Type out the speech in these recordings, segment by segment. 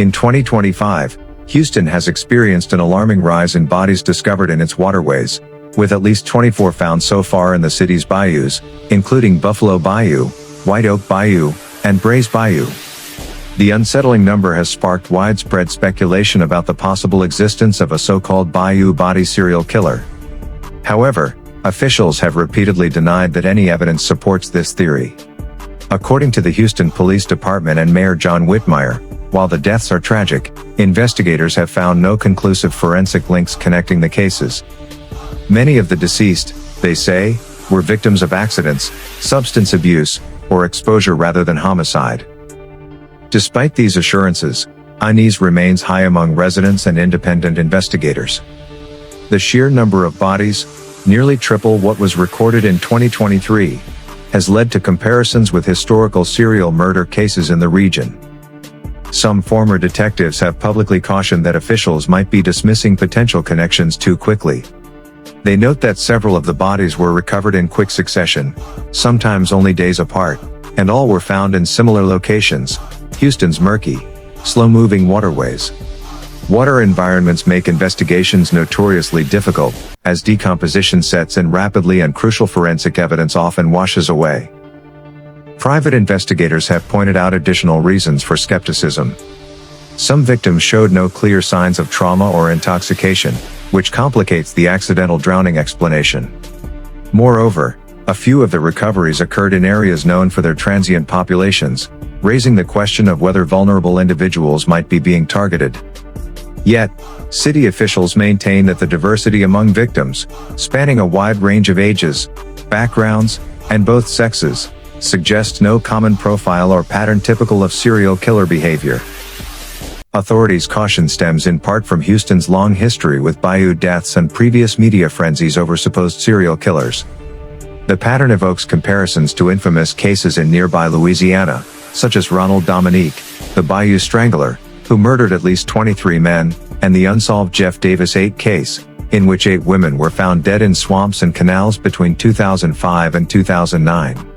In 2025, Houston has experienced an alarming rise in bodies discovered in its waterways, with at least 24 found so far in the city's bayous, including Buffalo Bayou, White Oak Bayou, and Brays Bayou. The unsettling number has sparked widespread speculation about the possible existence of a so-called Bayou Body Serial Killer. However, officials have repeatedly denied that any evidence supports this theory. According to the Houston Police Department and Mayor John Whitmire, while the deaths are tragic, investigators have found no conclusive forensic links connecting the cases. Many of the deceased, they say, were victims of accidents, substance abuse, or exposure rather than homicide. Despite these assurances, unease remains high among residents and independent investigators. The sheer number of bodies, nearly triple what was recorded in 2023, has led to comparisons with historical serial murder cases in the region. Some former detectives have publicly cautioned that officials might be dismissing potential connections too quickly. They note that several of the bodies were recovered in quick succession, sometimes only days apart, and all were found in similar locations: Houston's murky, slow-moving waterways. Water environments make investigations notoriously difficult, as decomposition sets in rapidly and crucial forensic evidence often washes away. Private investigators have pointed out additional reasons for skepticism. Some victims showed no clear signs of trauma or intoxication, which complicates the accidental drowning explanation. Moreover, a few of the recoveries occurred in areas known for their transient populations, raising the question of whether vulnerable individuals might be being targeted. Yet, city officials maintain that the diversity among victims, spanning a wide range of ages, backgrounds, and both sexes, suggests no common profile or pattern typical of serial killer behavior. Authorities' caution stems in part from Houston's long history with bayou deaths and previous media frenzies over supposed serial killers. The pattern evokes comparisons to infamous cases in nearby Louisiana, such as Ronald Dominique, the Bayou Strangler, who murdered at least 23 men, and the unsolved Jeff Davis 8 case, in which 8 women were found dead in swamps and canals between 2005 and 2009.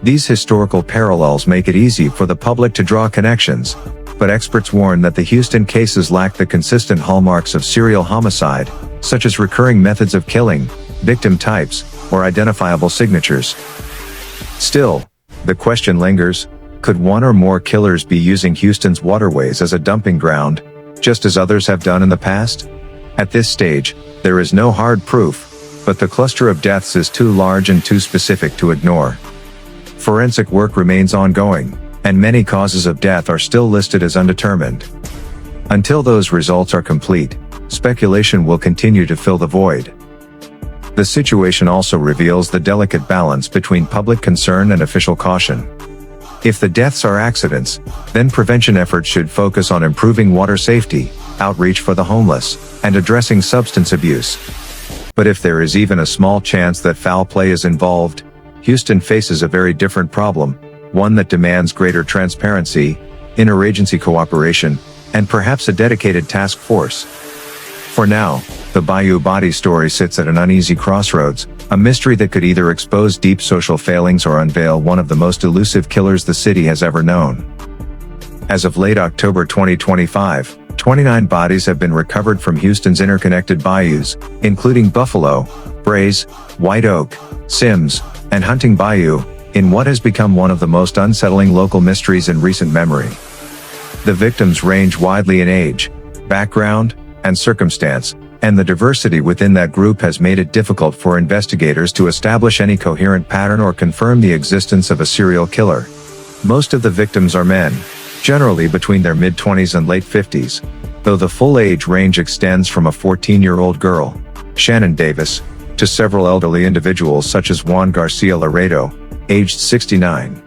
These historical parallels make it easy for the public to draw connections, but experts warn that the Houston cases lack the consistent hallmarks of serial homicide, such as recurring methods of killing, victim types, or identifiable signatures. Still, the question lingers: could one or more killers be using Houston's waterways as a dumping ground, just as others have done in the past? At this stage, there is no hard proof, but the cluster of deaths is too large and too specific to ignore. Forensic work remains ongoing, and many causes of death are still listed as undetermined. Until those results are complete, speculation will continue to fill the void. The situation also reveals the delicate balance between public concern and official caution. If the deaths are accidents, then prevention efforts should focus on improving water safety, outreach for the homeless, and addressing substance abuse. But if there is even a small chance that foul play is involved, Houston faces a very different problem, one that demands greater transparency, interagency cooperation, and perhaps a dedicated task force. For now, the Bayou Body story sits at an uneasy crossroads, a mystery that could either expose deep social failings or unveil one of the most elusive killers the city has ever known. As of late October 2025, 29 bodies have been recovered from Houston's interconnected bayous, including Buffalo, Brays, White Oak, Sims, and Hunting Bayou, in what has become one of the most unsettling local mysteries in recent memory. The victims range widely in age, background, and circumstance, and the diversity within that group has made it difficult for investigators to establish any coherent pattern or confirm the existence of a serial killer. Most of the victims are men, generally between their mid-20s and late 50s, though the full age range extends from a 14-year-old girl, Shannon Davis, to several elderly individuals such as Juan Garcia Laredo, aged 69.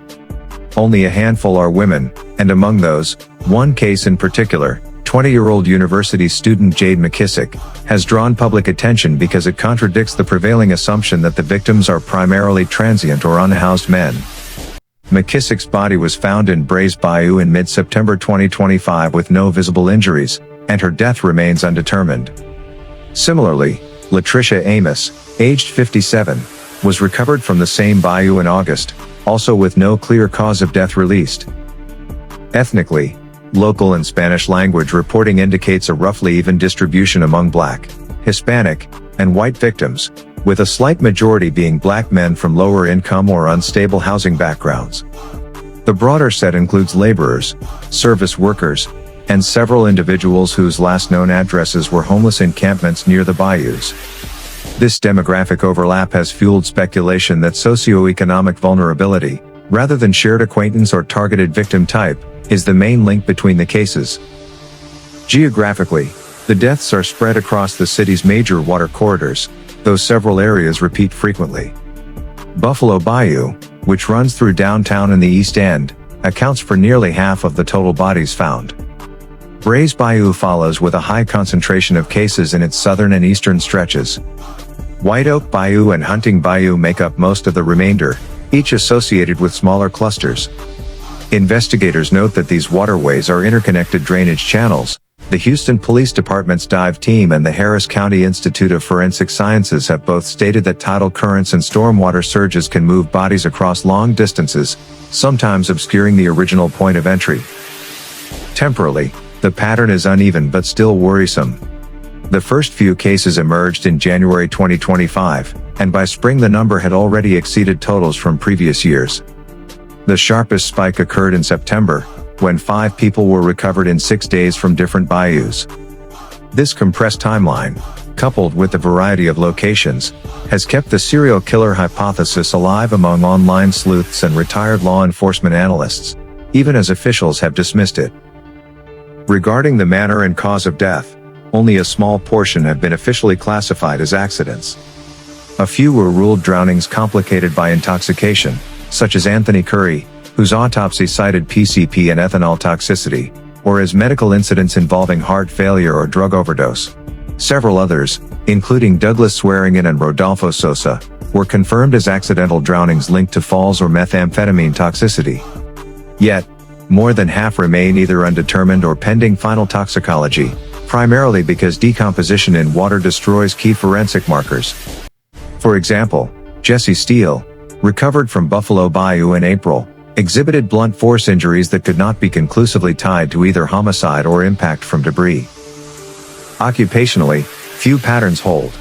Only a handful are women, and among those, one case in particular, 20-year-old university student Jade McKissick, has drawn public attention because it contradicts the prevailing assumption that the victims are primarily transient or unhoused men. McKissick's body was found in Brays Bayou in mid-September 2025 with no visible injuries, and her death remains undetermined. Similarly, Latricia Amos, aged 57, was recovered from the same bayou in August, also with no clear cause of death released. Ethnically, Local and Spanish language reporting indicates a roughly even distribution among Black, Hispanic, and white victims, with a slight majority being Black men from lower income or unstable housing backgrounds. The broader set includes laborers, service workers, and several individuals whose last known addresses were homeless encampments near the bayous. This demographic overlap has fueled speculation that socioeconomic vulnerability, rather than shared acquaintance or targeted victim type, is the main link between the cases. Geographically, the deaths are spread across the city's major water corridors, though several areas repeat frequently. Buffalo Bayou, which runs through downtown and the East End, accounts for nearly half of the total bodies found. Bray's Bayou follows with a high concentration of cases in its southern and eastern stretches. White Oak Bayou and Hunting Bayou make up most of the remainder, each associated with smaller clusters. Investigators note that these waterways are interconnected drainage channels. The Houston Police Department's dive team and the Harris County Institute of Forensic Sciences have both stated that tidal currents and stormwater surges can move bodies across long distances, sometimes obscuring the original point of entry. Temporally, the pattern is uneven but still worrisome. The first few cases emerged in January 2025, and by spring the number had already exceeded totals from previous years. The sharpest spike occurred in September, when 5 people were recovered in 6 days from different bayous. This compressed timeline, coupled with the variety of locations, has kept the serial killer hypothesis alive among online sleuths and retired law enforcement analysts, even as officials have dismissed it. Regarding the manner and cause of death, only a small portion have been officially classified as accidents. A few were ruled drownings complicated by intoxication, such as Anthony Curry, whose autopsy cited PCP and ethanol toxicity, or as medical incidents involving heart failure or drug overdose. Several others, including Douglas Swearingen and Rodolfo Sosa, were confirmed as accidental drownings linked to falls or methamphetamine toxicity. Yet, more than half remain either undetermined or pending final toxicology, primarily because decomposition in water destroys key forensic markers. For example, Jesse Steele, recovered from Buffalo Bayou in April, exhibited blunt force injuries that could not be conclusively tied to either homicide or impact from debris. Occupationally, few patterns hold.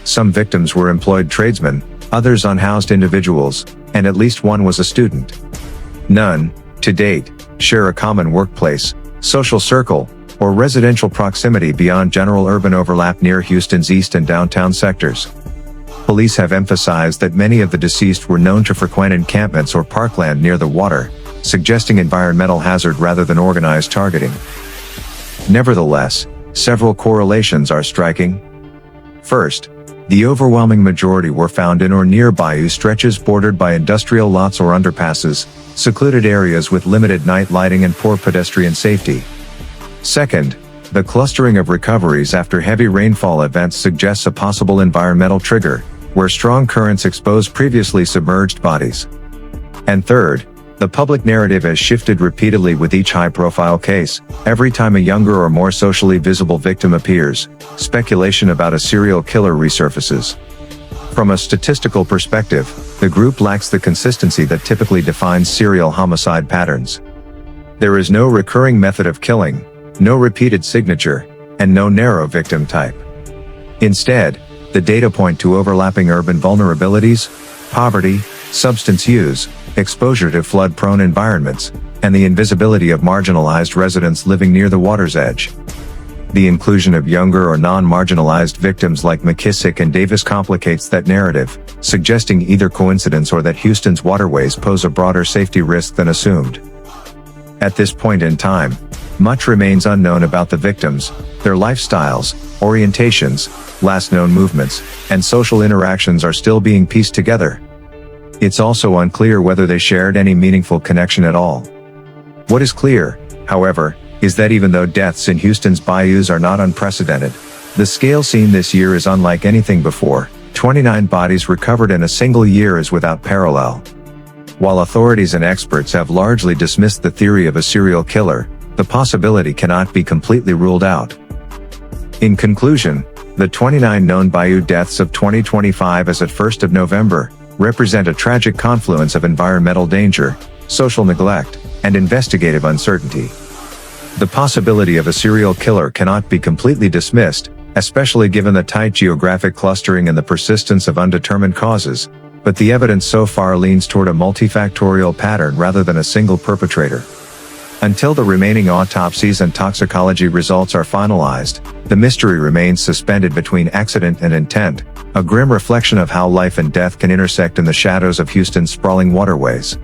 Some victims were employed tradesmen, others unhoused individuals, and at least one was a student. None, to date, share a common workplace, social circle, or residential proximity beyond general urban overlap near Houston's east and downtown sectors. Police have emphasized that many of the deceased were known to frequent encampments or parkland near the water, suggesting environmental hazard rather than organized targeting. Nevertheless, several correlations are striking. First, the overwhelming majority were found in or near bayou stretches bordered by industrial lots or underpasses, secluded areas with limited night lighting and poor pedestrian safety. Second, the clustering of recoveries after heavy rainfall events suggests a possible environmental trigger, where strong currents expose previously submerged bodies. And third, the public narrative has shifted repeatedly with each high-profile case. Every time a younger or more socially visible victim appears, speculation about a serial killer resurfaces. From a statistical perspective, the group lacks the consistency that typically defines serial homicide patterns. There is no recurring method of killing, no repeated signature, and no narrow victim type. Instead, the data point to overlapping urban vulnerabilities, poverty, substance use, exposure to flood-prone environments, and the invisibility of marginalized residents living near the water's edge. The inclusion of younger or non-marginalized victims like McKissick and Davis complicates that narrative, suggesting either coincidence or that Houston's waterways pose a broader safety risk than assumed. At this point in time, much remains unknown about the victims, their lifestyles, orientations, last known movements, and social interactions are still being pieced together. It's also unclear whether they shared any meaningful connection at all. What is clear, however, is that even though deaths in Houston's bayous are not unprecedented, the scale seen this year is unlike anything before. 29 bodies recovered in a single year is without parallel. While authorities and experts have largely dismissed the theory of a serial killer, the possibility cannot be completely ruled out. In conclusion, the 29 known bayou deaths of 2025 as at 1st of November represent a tragic confluence of environmental danger, social neglect, and investigative uncertainty. The possibility of a serial killer cannot be completely dismissed, especially given the tight geographic clustering and the persistence of undetermined causes, but the evidence so far leans toward a multifactorial pattern rather than a single perpetrator. Until the remaining autopsies and toxicology results are finalized, the mystery remains suspended between accident and intent, a grim reflection of how life and death can intersect in the shadows of Houston's sprawling waterways.